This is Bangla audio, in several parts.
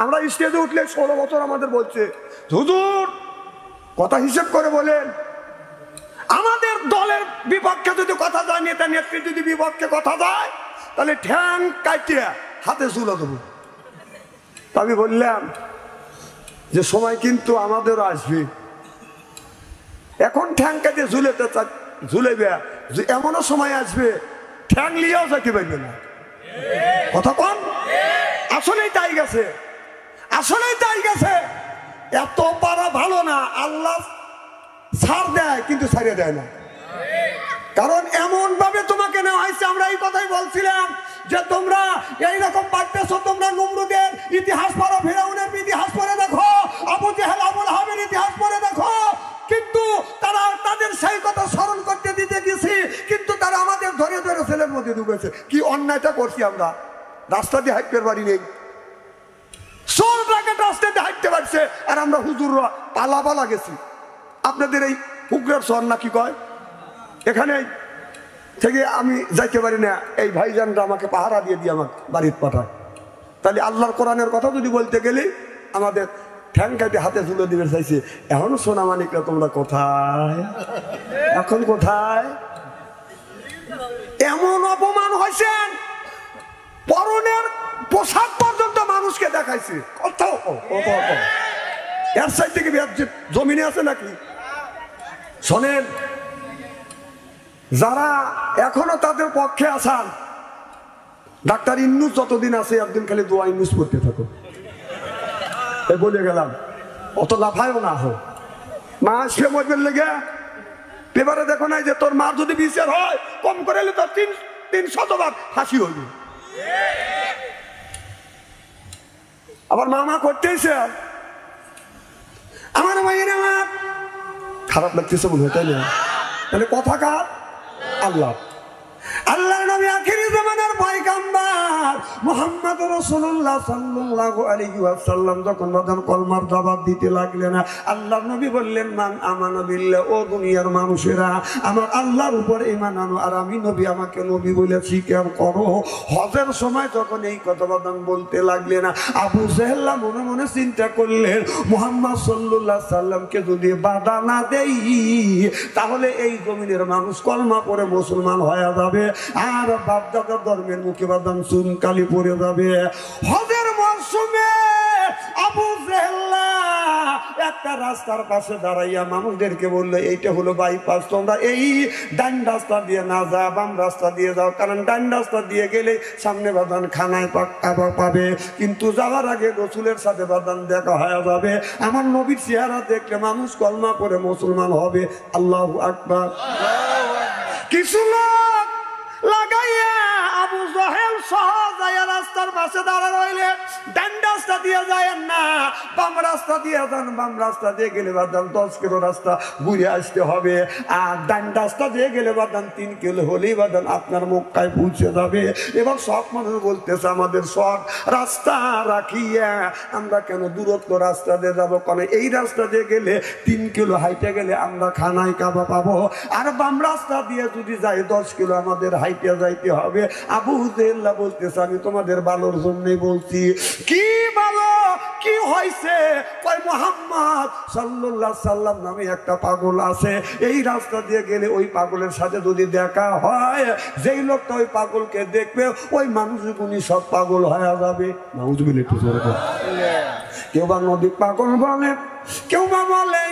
আমরা স্টেজে উঠলে 16 বছর আমাদের বলছে, হুজুর কথা হিসেব করে বলেন, আমাদের দলের বিপক্ষে যদি কথা যায়, নেতা নেত্রী যদি বিপক্ষে কথা যায়, তাহলে ঠ্যাং কাটিয়ে হাতে ঝুলে দেবো। আমি বললাম যে সময় কিন্তু আমাদেরও আসবে, এখন ঠ্যাং কাটিয়ে ঝুলেবে, এমনও সময় আসবে ঠ্যাং লিয়েও যেতে পারবে না। কথা কম, আসলেই তাই গেছে, আসলেই তাই গেছে। এত পারা ভালো না, আল্লাহ ছাড় দেয় কিন্তু ছাড়িয়ে দেয় না, কারণ এমন ভাবে তোমাকে নেওয়া হয়েছে। আমরা এই কথাই বলছিলাম যে তোমরা এইরকম পাঠতেছো, তোমরা নমরুদের ইতিহাস পড়ো, ফিরাউনের ইতিহাস পড়ে দেখো, আবু জেহেল আবুল আহাবের ইতিহাস পড়ে দেখো, কিন্তু তারা তাদের সেই কথা স্মরণ করতে দিতে গেছি, কিন্তু তারা আমাদের ধরে ধরে ছেলের মধ্যে ঢুকেছে। কি অন্যায়টা করছি আমরা, রাস্তা দিয়ে হাঁটতে পারি নেই, চোর ডাকাত রাস্তা দিয়ে হাঁটতে পারছে, আর আমরা হুজুররা পালা পালা গেছি। আপনাদের এই উগ্রের শহর না কি কয়, এখানে থেকে আমি যাইতে পারি না, এই ভাইজানরা আমাকে পাহারা দিয়ে আমাকে বাড়িতে পাঠায়। তাহলে আল্লাহর কোরআনের কথা যদি বলতে গেলে আমাদের ঠ্যাং কাটে হাতে তুলে দিবে চাইছে। এখন সোনা মানিকরা তোমরা কোথায়, এখন কোথায়? এমন অপমান হয়েছেন, পরনের পোশাক পর্যন্ত মানুষকে দেখাইছে। এর সাইড থেকে জমিনে আছে নাকি? শোনেন, যারা এখনো তাদের পক্ষে আছেন, ডাক্তার ইন্নুস যতদিন আছে একদিন খালি দোয়া ইন্নুস করতে থাকো, বলে গেলাম। অত লাফায়ও না হোক, মা সে মরবেন লেগে পেপারে দেখো নাই যে তোর মার যদি বিচার হয় কম করে এলে তোর 300 বার ফাঁসি হইবে। আবার মা করতেইছে, আমার মায়ের আমার খারাপ লাগতেছে মনে হয়, তাই না? তাহলে কথা কার? আল্লাহ। আল্লাহর নবী আখিরি জামানার পয়গম্বর মুহাম্মদ রাসূলুল্লাহ সাল্লাল্লাহু আলাইহি ওয়াসাল্লাম যখন কলমার জবাব দিতে লাগলেন, আল্লাহর নবী বললেন, মান আমানা বিল্লাহ, ও দুনিয়ার মানুষেরা আমার আল্লাহর উপর ঈমান আনো, আর আমি নবী আমাকে নবী বলে স্বীকার করো। হজের সময় যখন এই কথা বলতে লাগলেন, আবু জেহেল মনে মনে চিন্তা করলেন, মুহাম্মদ সাল্লাল্লাহু আলাইহি সাল্লামকে যদি বাধা না দেই তাহলে এই জমিনের মানুষ কলমা পড়ে মুসলমান হয়ে যাবে, আর বাপদাদা ধর্মের মুখে বাদাম চুন কালি পড়ে যাবে। হজের মরশুমে আবু জেহেল একটা রাস্তার পাশে দাঁড়াইয়া মানুষদেরকে বললো, এইটা হলো বাইপাস, তোমরা এই ডান রাস্তা দিয়ে না যা, বাম রাস্তা দিয়ে যাও, কারণ ডান রাস্তা দিয়ে গেলে সামনে বাদান খানায় পাবে, কিন্তু যাওয়ার আগে রসুলের সাথে বাদান দেখা হয়ে যাবে। আমার নবীর চেহারা দেখলে মানুষ কলমা করে মুসলমান হবে। আল্লাহু আকবার। কিছু লোক লাগাইয়া আবু জেহেল সহজ রাস্তার পাশে দাঁড়া রইলে, ডান রাস্তা দিয়ে যায় না, বাম রাস্তা দিয়ে যান, বাম রাস্তা দিয়ে গেলে বাদান 10 কিলো রাস্তা ঘুরে আসতে হবে, আর ডান রাস্তা দিয়ে গেলে বাদান 3 কিলো হলেই বাদান আপনার মক্কায় পৌঁছে যাবে। এবার সব মানুষ বলতেছে, আমাদের সব রাস্তা রাখিয়া আমরা কেন দূরত্ব রাস্তা দিয়ে যাবো, কারণ এই রাস্তা দিয়ে গেলে 3 কিলো হাইটে গেলে আমরা খানায় কাবা পাবো, আর বাম রাস্তা দিয়ে যদি যাই 10 কিলো আমাদের হাইটে যাইতে হবে। আবু জেহেল বলতেছে, আমি তোমাদের ভালোর জন্যই বলছি। কি ভালো, কি হয়েছে? কয় মুহাম্মদ সাল্লাল্লাহু আলাইহি সাল্লাম নামে একটা পাগল আছে, এই রাস্তা দিয়ে গেলে ওই পাগলের সাথে যদি দেখা হয়, যেই লোকটা ওই পাগলকে দেখবে ওই মানুষগুলি সব পাগল হয়ে যাবে। নাউজুবিল্লাহ। একটু জোরে বল। কেউ বা নদী পাগল বলে, কেউ বা বলে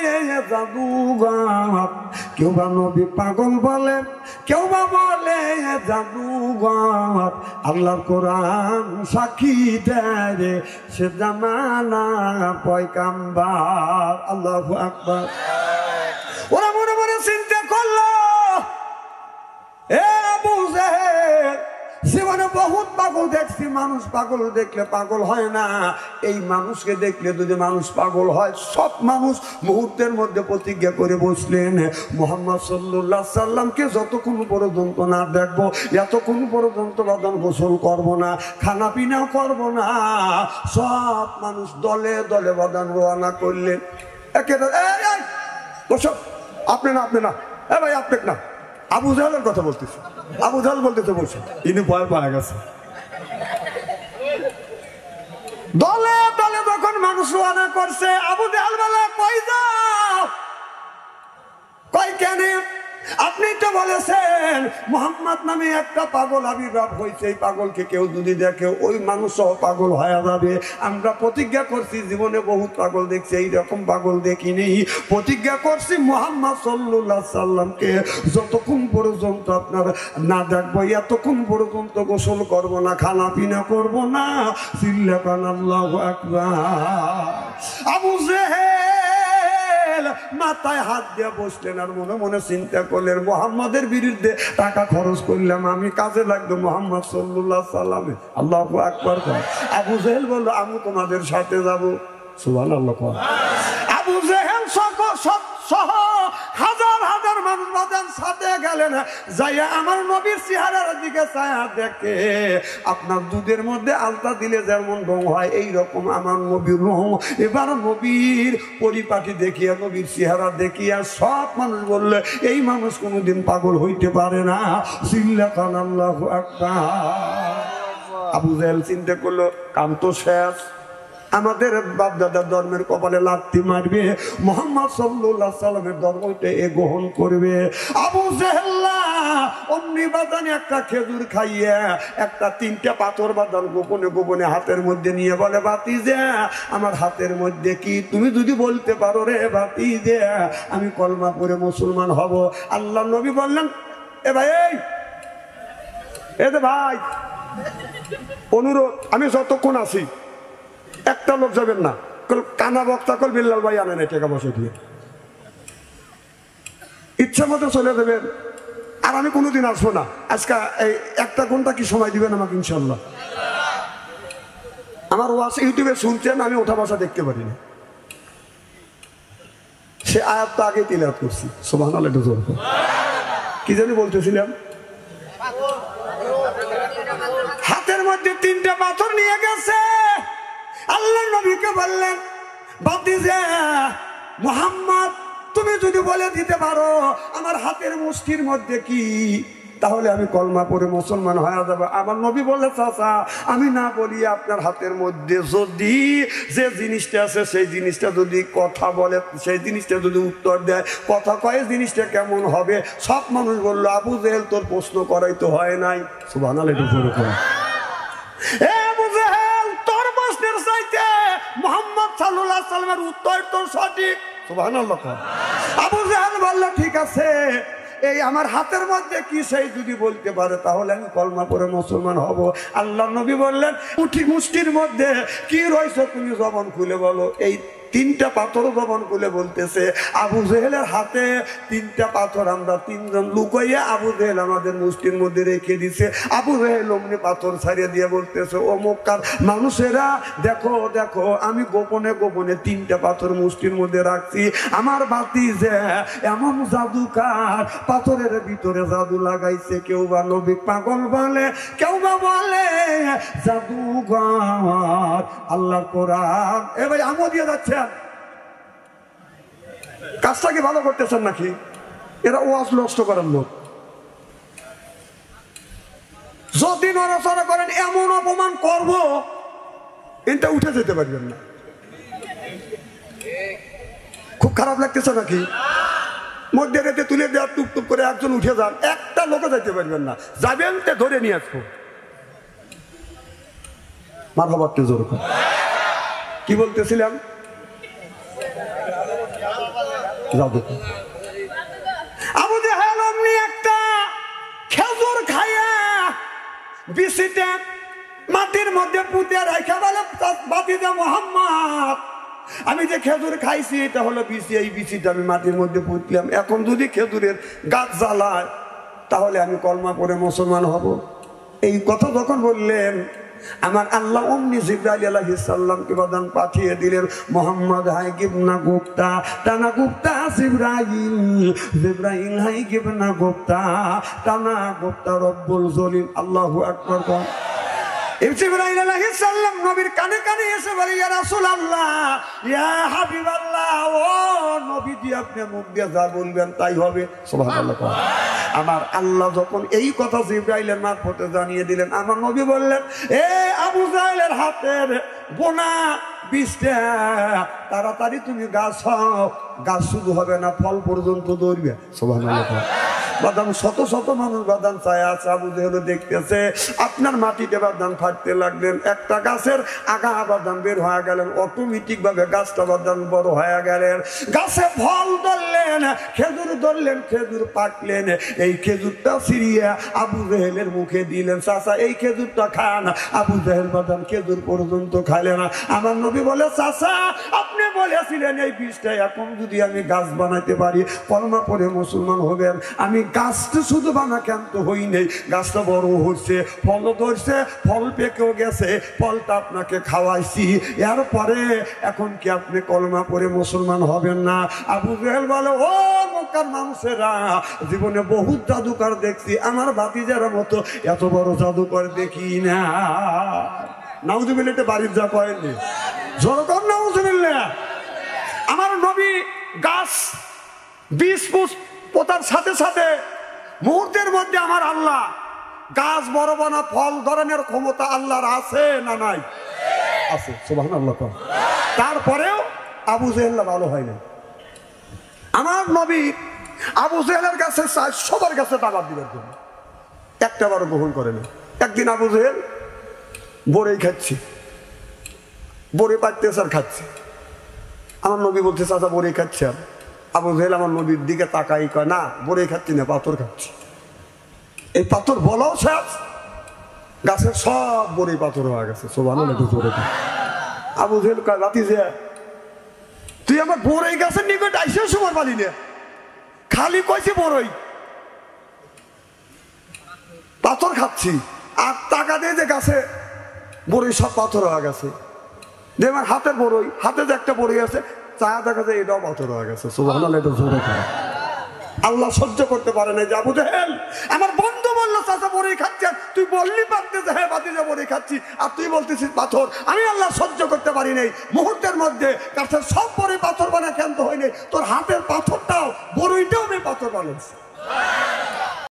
জাদুঘর, কেউ বা নবী পাগল বলে, কেউ বা বলে জাদুঘর। আল্লাহর কোরআন সাক্ষী দেয় সে জামানা পয়গম্বর। আল্লাহু আকবার। ওরা মনে মনে চিন্তা করলো, এ আবু জেহেল, জীবনে বহুত পাগল দেখছি, মানুষ পাগল দেখলে পাগল হয় না, এই মানুষকে দেখলে যদি মানুষ পাগল হয়। সব মানুষ মুহূর্তের মধ্যে প্রতিজ্ঞা করে বসলেন, মুহাম্মদ সাল্লাল্লাহু আলাইহি সাল্লামকে যতক্ষণ পর্যন্ত না দেখবো এতক্ষণ পর্যন্ত বাদান গোসল করবো না, খানা পিনা করবো না। সব মানুষ দলে দলে বাদান রওনা করলেন। আপনি না, আপনি না, এ ভাই আপনি না, আবু জেহেলের কথা বলতেছে। আবু জেহেল বলতেছে, বলছে ইনি ভয় পাওয়া গেছে। দলে দলে মানুষ রওনা করছে। আবু জাহেল বলে কই যাও? কই কেন? আপনি তো বলেছেন মুহাম্মদ নামে একটা পাগল আবির্ভাব হয়েছে, এই পাগলকে কেউ যদি দেখে ওই মানুষও পাগল হয়ে যাবে। আমরা প্রতিজ্ঞা করছি, জীবনে বহুত পাগল দেখছি, এইরকম পাগল দেখিনি। প্রতিজ্ঞা করছি মুহাম্মদ সাল্লাল্লাহু আলাইহি সাল্লামকে যতক্ষণ পর্যন্ত আপনার না দেখবো এতক্ষণ পর্যন্ত গোসল করব না, খানা পিনা করব না। চিল্লাকান আল্লাহু আকবার। আবু জাহেল মাথায় হাত দিয়ে বসলেন আর মনে মনে চিন্তা করলেন, মুহাম্মাদের বিরুদ্ধে টাকা খরচ করলাম, আমি কাজে লাগলো মুহাম্মদ সাল্লাল্লাহু আলাইহি সাল্লামে। আল্লাহু আকবার। আবু জাহেল বলল আমি তোমাদের সাথে যাব। সুবহানাল্লাহ। আবু জাহেল সহ হাজার হাজার মানুষ বাজান সাথে গেলেন, যাইয়া আমার নবীর চেহারার দিকে ছায়া দেখে আপনার দুধের মধ্যে আলতা দিলে যেমন রং হয় এই রকম আমার নবীর রং। এবার নবীর পরিপাটি দেখিয়া, নবীর চেহারা দেখিয়া সব মানুষ বললে এই মানুষ কোনোদিন পাগল হইতে পারে না। চিল্লাকান আল্লাহু আকবার। আবু জাহেল চিন্তা করলো কাম তো শেষ, আমাদের বাপ দাদার ধর্মের কপালে লাথি মারবে, মুহাম্মদ সাল্লাল্লাহু আলাইহি সাল্লামের ধর্মটা এ গ্রহণ করবে। আবু জাহেল অমনি বাদানে একটা খেজুর খাইয়ে একটা 3টা পাথর বাদান গোপনে গোপনে হাতের মধ্যে নিয়ে বলে, ভাতিজা আমার হাতের মধ্যে কি? তুমি যদি বলতে পারো রে ভাতিজা আমি কলমা পড়ে মুসলমান হব। আল্লাহ নবী বললেন, এ ভাই এই ভাই অনুরোধ, আমি যতক্ষণ আছি একটা লোক যাবেন না, কানা বক্তা কল বিল্লাল ভাই আনেন টাকা বসে দিয়ে ইচ্ছা মতো চলে দেবেন, আর আমি কোনোদিন আসবো না। আজকে এই 1 ঘন্টা কি সময় দিবেন আমাকে ইনশাল্লাহ? আমার ওয়াজ ইউটিউবে শুনছেন, আমি ওঠা বসা দেখতে পারি না। সে আয়াতটা আগে তিলাওয়াত করছি। সুবহানাল্লাহ। কি জানি বলতেছিলাম, হাতের মধ্যে 3টা পাথর নিয়ে গেছে। আল্লাহ নবীকে বললেন, ভাতিজা মুহাম্মদ তুমি যদি বলে দিতে পারো আমার হাতের মুষ্টির মধ্যে কি, তাহলে আমি কলমা পড়ে মুসলমান হয়ে যাবো। আমার নবী বলে, চাচা আমি না বলি আপনার হাতের মধ্যে যদি যে জিনিসটা আছে সেই জিনিসটা যদি কথা বলে, সেই জিনিসটা যদি উত্তর দেয়, কথা কয়ে জিনিসটা কেমন হবে? সব মানুষ বললো, আবু জাহেল তোর প্রশ্ন করাই তো হয় নাই। সুবহানাল্লাহ। মুহাম্মদ সাল্লাল্লাহু আলাইহি সাল্লামের উত্তর তো সঠিক। সুবহানাল্লাহ। আবু জাহেল বলল, ঠিক আছে এই আমার হাতের মধ্যে কি সেই যদি বলতে পারে তাহলে আমি কলমা পড়ে মুসলমান হব। আল্লাহ নবী বললেন, মুষ্টির মধ্যে কি রয়েছে তুমি জবান খুলে বলো। এই 3টা পাথর জবান খুলে বলতেছে, আবু জাহেলের হাতে 3টা পাথর আমরা 3জন লুকাইয়া আবু জাহেল আমাদের মুষ্টির মধ্যে রেখে দিছে। আবু জাহেল অমনি পাথর ছাড়িয়ে দিয়ে বলতেছে, ও মক্কার মানুষেরা দেখো দেখো আমি গোপনে গোপনে 3টা পাথর মুষ্টির মধ্যে রাখছি। আমার ভাতিজা এমন জাদুকার, পাথরের ভিতরে জাদু লাগাইছে। কেউ বা নবী পাগল বলে, কেউ বা বলে জাদুঘর। আল্লাহ কোরআন এ ভাই আমও দিয়ে যাচ্ছে, কাজটা কি ভালো করতেছেন নাকি? এরা ওয়াজ নষ্ট করেন লোক। যদি নড়াচড়া করেন এমন অপমান করব এটা উঠে যেতে পারবেন না। খুব খারাপ লাগতেছে নাকি? মধ্যে রেতে তুলে দেওয়া টুপ টুপ করে একজন উঠে যান, একটা লোকে যাইতে পারবেন না। যাবেন তে ধরে নিয়ে আসবো। মারহাবাতে জোর করে। কি বলতেছিলাম? আবু জাহেল অমনি একটা খেজুর খাইয়া বিচিতে মাটির মধ্যে পুঁতে রাখা বলে, ভাতিজা মুহাম্মদ আমি যে খেজুর খাইছি এটা হলো বিচি, এই বিচিটা আমি মাটির মধ্যে পুঁতলাম। এখন যদি খেজুরের গাছ জ্বালায় তাহলে আমি কলমা পড়ে মুসলমান হব। এই কথা যখন বললেন আমার আল্লাহ অমনি জিবরাইল আলাইহিস সালামকে বাদান পাঠিয়ে দিলেন, মুহাম্মদ হাই গিবনা গুপ্তা টানা গুপ্তা জিবরাইল হাই গিবনা গুপ্তা টানা গুপ্তা রব্বুল জলিল। আল্লাহু আকবার। জিবরাইল আলাইহিস সালাম নবীর কানে কানে এসে বলে, ইয়া রাসূলুল্লাহ ইয়া হাবিবাল্লাহ, ও নবীজি আপনি মুখ দিয়ে যা বলবেন তাই হবে। সুবহানাল্লাহ। আমার আল্লাহ যখন এই কথা জিবরাইলের মারফতে জানিয়ে দিলেন, আমার নবী বললেন, এ আবু জাহেলের হাতের বোনা বীজটা তাড়াতাড়ি তুমি গাছ হও, গাছ শুধু হবে না ফল পর্যন্ত ধরবে। সুবহানাল্লাহ। বাদাম শত শত মানুষ বাদাম চায় আছে, আবু জেহেল দেখতেছে আপনার মাটিতে বাদাম ফাটতে লাগলেন, একটা গাছের আগা বাদাম বের হয়ে গেলেন, অটোমেটিক ভাবে গাছটা বাদাম বড় হয়ে গেলেন, গাছে ফল ধরলেন, খেজুর ধরলেন, খেজুর পাকলেন, এই খেজুরটা ছিঁড়িয়ে আবু জেহেলের মুখে দিলেন, চাচা এই খেজুরটা খান। আবু জেহেল বাদাম খেজুর পর্যন্ত খাইলে না। আমার নবী বলে চাচা আপনি বলেছিলেন এই বীজটা এখন যদি আমি গাছ বানাইতে পারি কলমা পড়ে মুসলমান হবেন, আমি গাছটা শুধু বানা কেন তো হই নেই, গাছটা বড় হচ্ছে, ফল ধরছে, ফল পেকেও গেছে, ফলটা আপনাকে খাওয়াইছি, এরপরে এখন কি আপনি কলমা পড়ে মুসলমান হবেন না? আবু জেহেল বলে ও মক্কার মানুষেরা, জীবনে বহুত জাদুকর দেখছি, আমার ভাতিজার মতো এত বড় জাদুকর দেখি না। নাউজুবিল্লাহ বাড়ির যা কয়েননি জোরকর নাউজুবিল্লাহ। আমার নবী গাছ বীজ পোতার সাথে সাথে মুহূর্তের মধ্যে আমার আল্লাহ গাছ বড় বানা ফল ধরনের ক্ষমতা আল্লাহর আছে না নাই? আছে। সুবহানাল্লাহ। তারপরেও আবু জেহেল ভালো হয় না। আমার নবী আবু জেহেলের কাছে সবার কাছে দাওয়াত দিবার জন্য একটা বারো গ্রহণ করে না। একদিন আবু জেহেল বড়ই খাচ্ছি, বড়ি পাইতেছে আর খাচ্ছে। আমার নবী বলছে চাচা বড়ি খাচ্ছে। আর আবু জেহেল আমার নবীর দিকে তাকাই কয় না বড়ি খাচ্ছি না, পাথর খাচ্ছি। এই পাথর বলাও শেষ, গাছের সব বড়ি পাথর হয়ে গেছে। সুবহানাল্লাহ। আবু জেহেল কয় ভাতিজা তুই আমার বড়ই গাছের নিকট আইসে সময় পালি না, খালি কইছি বড়ই পাথর খাচ্ছি, আর টাকা দিয়ে যে গাছে বড়ই সব পাথর হয়ে গেছে। দেখবেন হাতের বড়ই, হাতে যে একটা বড়ই আছে চা দেখা যায় এটাও পাথর হয়ে গেছে। সুবহানাল্লাহ। এটা জোরে করে আল্লাহ সহ্য করতে পারে না যে আবু জেহেল আমার বন্ধু বললো চাচা বড়ি খাচ্ছেন, তুই বললি পারতে যে হ্যাঁ ভাতিজা বড়ি খাচ্ছি, আর তুই বলতেছিস পাথর। আমি আল্লাহ সহ্য করতে পারি নাই, মুহূর্তের মধ্যে গাছের সব বড়ি পাথর বানা ক্ষান্ত হয়নি, তোর হাতের পাথরটাও বড়ইটাও আমি পাথর বানাচ্ছি।